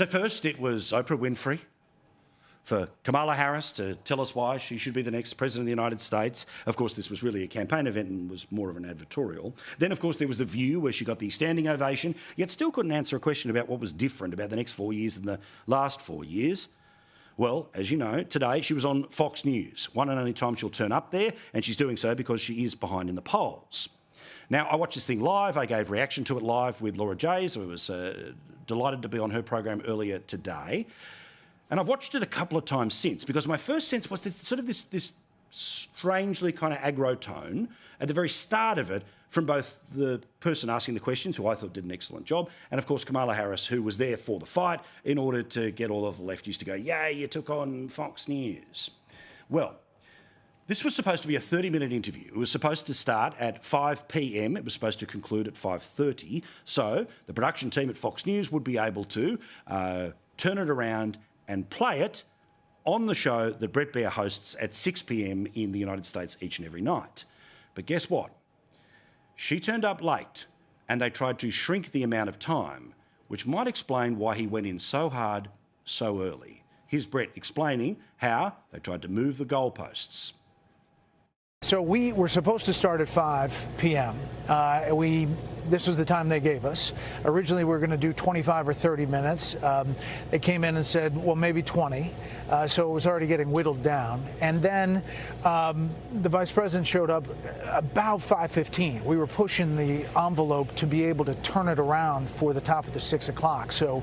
So first it was Oprah Winfrey for Kamala Harris to tell us why she should be the next President of the United States. Of course, this was really a campaign event and was more of an advertorial. Then, of course, there was The View, where she got the standing ovation, yet still couldn't answer a question about what was different about the next 4 years than the last 4 years. Well, as you know, today she was on Fox News, one and only time she'll turn up there, and she's doing so because she is behind in the polls. Now, I watched this thing live. I gave reaction to it live with Laura Jays. I was delighted to be on her program earlier today. And I've watched it a couple of times since, because my first sense was this strangely kind of aggro tone at the very start of it from both the person asking the questions, who I thought did an excellent job, and of course Kamala Harris, who was there for the fight in order to get all of the lefties to go, yay, you took on Fox News. Well, this was supposed to be a 30-minute interview. It was supposed to start at 5 p.m. It was supposed to conclude at 5:30. So the production team at Fox News would be able to turn it around and play it on the show that Brett Baer hosts at 6 p.m. in the United States each and every night. But guess what? She turned up late, and they tried to shrink the amount of time, which might explain why he went in so hard so early. Here's Brett explaining how they tried to move the goalposts. So we were supposed to start at 5 p.m. This was the time they gave us. Originally, we were going to do 25 or 30 minutes. They came in and said, well, maybe 20. So it was already getting whittled down. And then the vice president showed up about 5:15. We were pushing the envelope to be able to turn it around for the top of the 6 o'clock. So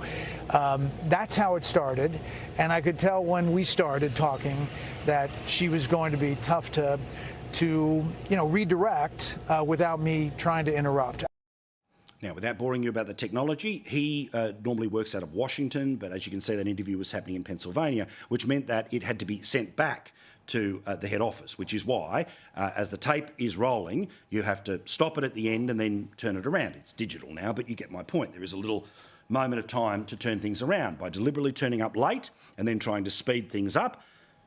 that's how it started. And I could tell when we started talking that she was going to be tough to redirect without me trying to interrupt. Now, without boring you about the technology, he normally works out of Washington, but as you can see, that interview was happening in Pennsylvania, which meant that it had to be sent back to the head office, which is why, as the tape is rolling, you have to stop it at the end and then turn it around. It's digital now, but you get my point. There is a little moment of time to turn things around. By deliberately turning up late and then trying to speed things up,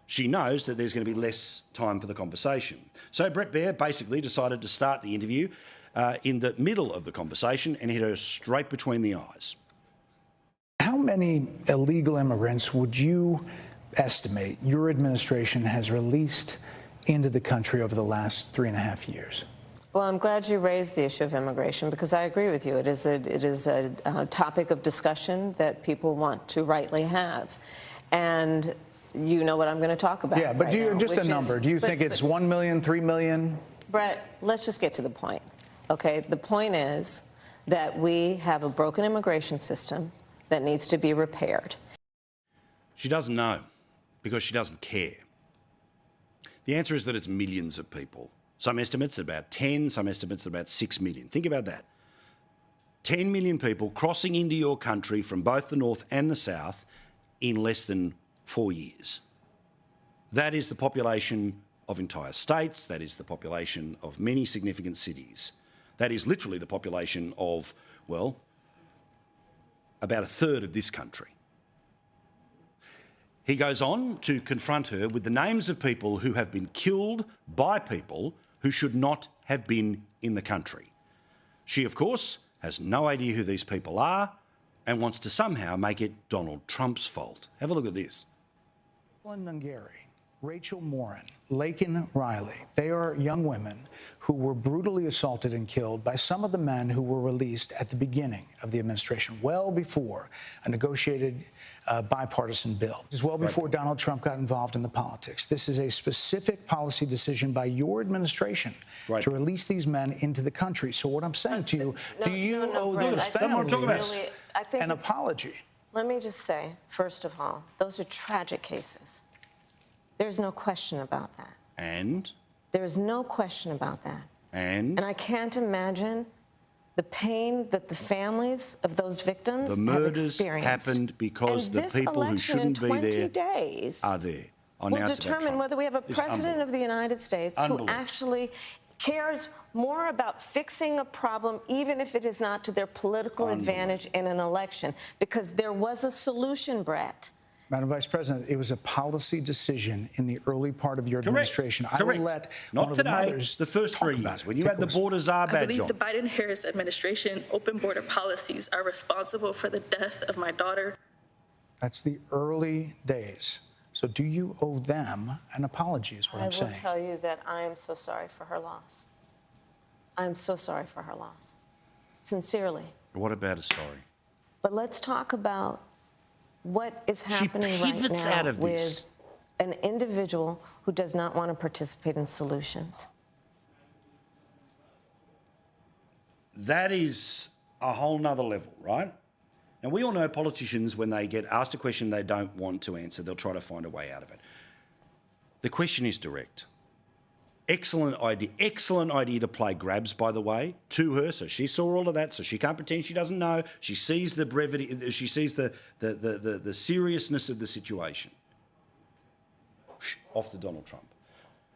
she knows that there's going to be less time for the conversation. So Brett Baer basically decided to start the interview in the middle of the conversation and hit her straight between the eyes. How many illegal immigrants would you estimate your administration has released into the country over the last 3.5 years? Well, I'm glad you raised the issue of immigration, because I agree with you. It is a topic of discussion that people want to rightly have. And you know what I'm going to talk about. Yeah, but right now, just a number. Do you think it's 1 million, 3 million? Brett, let's just get to the point. Okay, the point is that we have a broken immigration system that needs to be repaired. She doesn't know because she doesn't care. The answer is that it's millions of people. Some estimates are about 10, some estimates are about 6 million. Think about that. 10 million people crossing into your country from both the north and the south in less than 4 years. That is the population of entire states. That is the population of many significant cities. That is literally the population of, well, about a third of this country. He goes on to confront her with the names of people who have been killed by people who should not have been in the country. She, of course, has no idea who these people are and wants to somehow make it Donald Trump's fault. Have a look at this. Nungari, Rachel Morin, Laken Riley, they are young women who were brutally assaulted and killed by some of the men who were released at the beginning of the administration, well before a negotiated bipartisan bill. This is well before Donald Trump got involved in the politics. This is a specific policy decision by your administration to release these men into the country. So what I'm saying to you, do you owe those families an apology? Let me just say, first of all, those are tragic cases. There's no question about that. And? There is no question about that. And I can't imagine the pain that the families of those victims have experienced. The murders happened because the people who shouldn't be there are there. Will determine whether we have a president of the United States who actually cares more about fixing a problem, even if it is not to their political advantage in an election, because there was a solution, Brett. Madam Vice President, it was a policy decision in the early part of your administration. I will let not today, the first 3 years, when you had the Borders Are badge on. I believe the Biden-Harris administration open border policies are responsible for the death of my daughter. That's the early days. So do you owe them an apology is what I'm saying. I will tell you that I am so sorry for her loss. I am so sorry for her loss. Sincerely. What about a sorry? But let's talk about what is happening right pivots now out of with this. an individual who does not want to participate in solutions. That is a whole nother level, right? Now, we all know politicians, when they get asked a question they don't want to answer, they'll try to find a way out of it. The question is direct. Excellent idea to play grabs, by the way, to her, so she saw all of that, so she can't pretend she doesn't know. She sees the brevity, she sees the seriousness of the situation. Off to Donald Trump.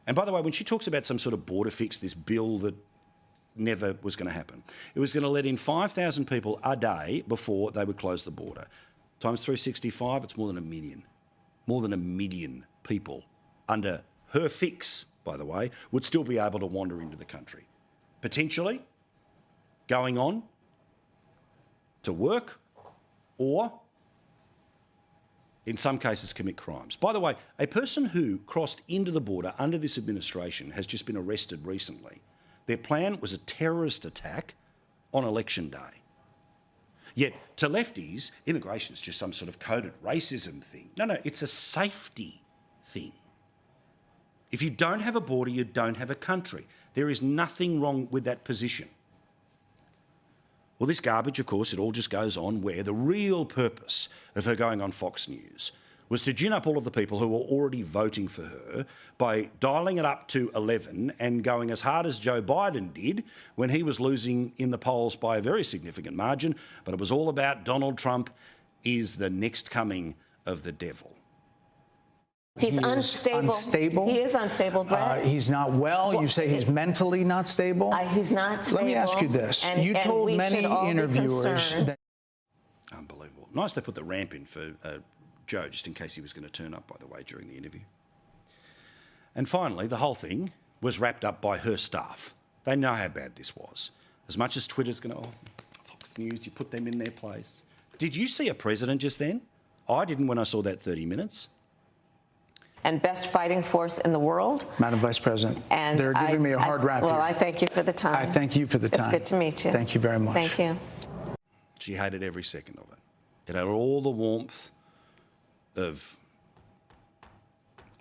And by the way, when she talks about some sort of border fix, this bill that never was going to happen, it was going to let in 5,000 people a day before they would close the border. Times 365, it's more than a million. More than a million people under her fix, by the way, would still be able to wander into the country. Potentially going on to work or, in some cases, commit crimes. By the way, a person who crossed into the border under this administration has just been arrested recently. Their plan was a terrorist attack on election day. Yet, to lefties, immigration is just some sort of coded racism thing. No, it's a safety thing. If you don't have a border, you don't have a country. There is nothing wrong with that position. Well, this garbage, of course, it all just goes on where the real purpose of her going on Fox News was to gin up all of the people who were already voting for her by dialing it up to 11 and going as hard as Joe Biden did when he was losing in the polls by a very significant margin. But it was all about Donald Trump is the next coming of the devil. He's unstable. He is unstable, Brett. He's not well. You say he's mentally not stable? He's not stable. Let me ask you this. You told many interviewers that... Unbelievable. Nice they put the ramp in for Joe, just in case he was going to turn up, by the way, during the interview. And finally, the whole thing was wrapped up by her staff. They know how bad this was. As much as Twitter's going to, Fox News, you put them in their place. Did you see a president just then? I didn't when I saw that 30 minutes. And best fighting force in the world. Madam Vice President, and they're giving me a hard rap Well, here. I thank you for the time. I thank you for the time. It's good to meet you. Thank you very much. Thank you. She hated every second of it. It had all the warmth of,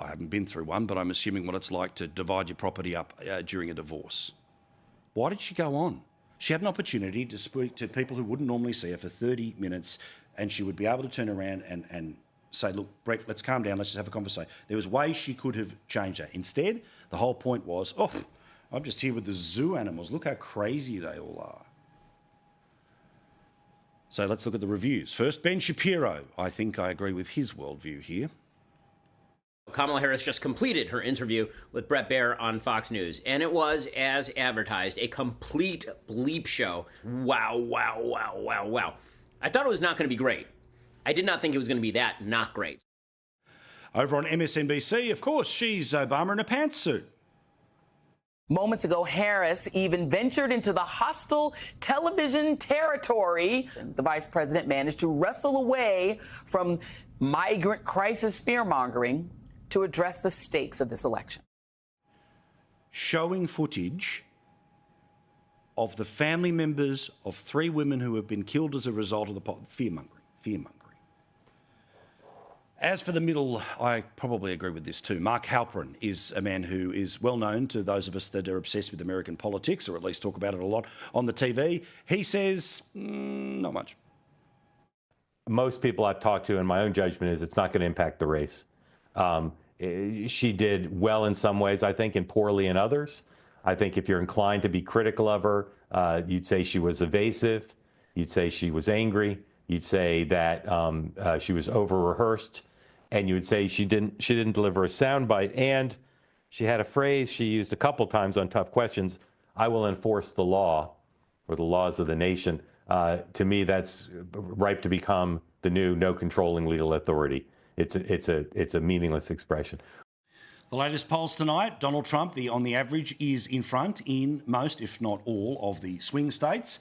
I haven't been through one, but I'm assuming what it's like to divide your property up during a divorce. Why did she go on? She had an opportunity to speak to people who wouldn't normally see her for 30 minutes, and she would be able to turn around and say, look, Brett, let's calm down, let's just have a conversation. There was ways she could have changed that. Instead, the whole point was, I'm just here with the zoo animals. Look how crazy they all are. So let's look at the reviews. First, Ben Shapiro. I think I agree with his worldview here. Kamala Harris just completed her interview with Bret Baier on Fox News, and it was, as advertised, a complete bleep show. Wow, wow, wow, wow, wow. I thought it was not going to be great. I did not think it was going to be that not great. Over on MSNBC, of course, she's Obama in a pantsuit. Moments ago, Harris even ventured into the hostile television territory. The vice president managed to wrestle away from migrant crisis fear-mongering to address the stakes of this election. Showing footage of the family members of 3 women who have been killed as a result of the fear-mongering. As for the middle, I probably agree with this too. Mark Halperin is a man who is well known to those of us that are obsessed with American politics, or at least talk about it a lot on the TV. He says, not much. Most people I've talked to, in my own judgment, is it's not going to impact the race. She did well in some ways, I think, and poorly in others. I think if you're inclined to be critical of her, you'd say she was evasive. You'd say she was angry. You'd say that she was over-rehearsed. And you would say she didn't deliver a soundbite. And she had a phrase she used a couple times on Tough Questions: "I will enforce the law," or the laws of the nation. To me, that's ripe to become the new no controlling legal authority. It's a meaningless expression. The latest polls tonight, Donald Trump, on the average, is in front in most, if not all, of the swing states.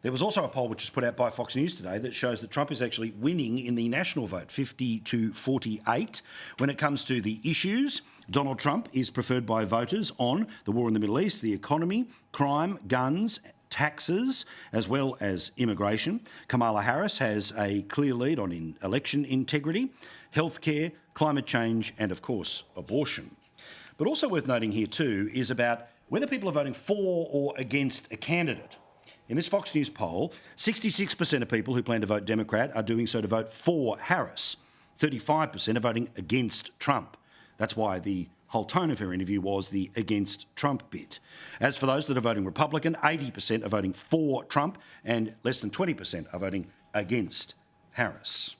There was also a poll which was put out by Fox News today that shows that Trump is actually winning in the national vote, 50 to 48. When it comes to the issues, Donald Trump is preferred by voters on the war in the Middle East, the economy, crime, guns, taxes, as well as immigration. Kamala Harris has a clear lead on election integrity, healthcare, climate change, and, of course, abortion. But also worth noting here too is about whether people are voting for or against a candidate. In this Fox News poll, 66% of people who plan to vote Democrat are doing so to vote for Harris. 35% are voting against Trump. That's why the whole tone of her interview was the against Trump bit. As for those that are voting Republican, 80% are voting for Trump and less than 20% are voting against Harris.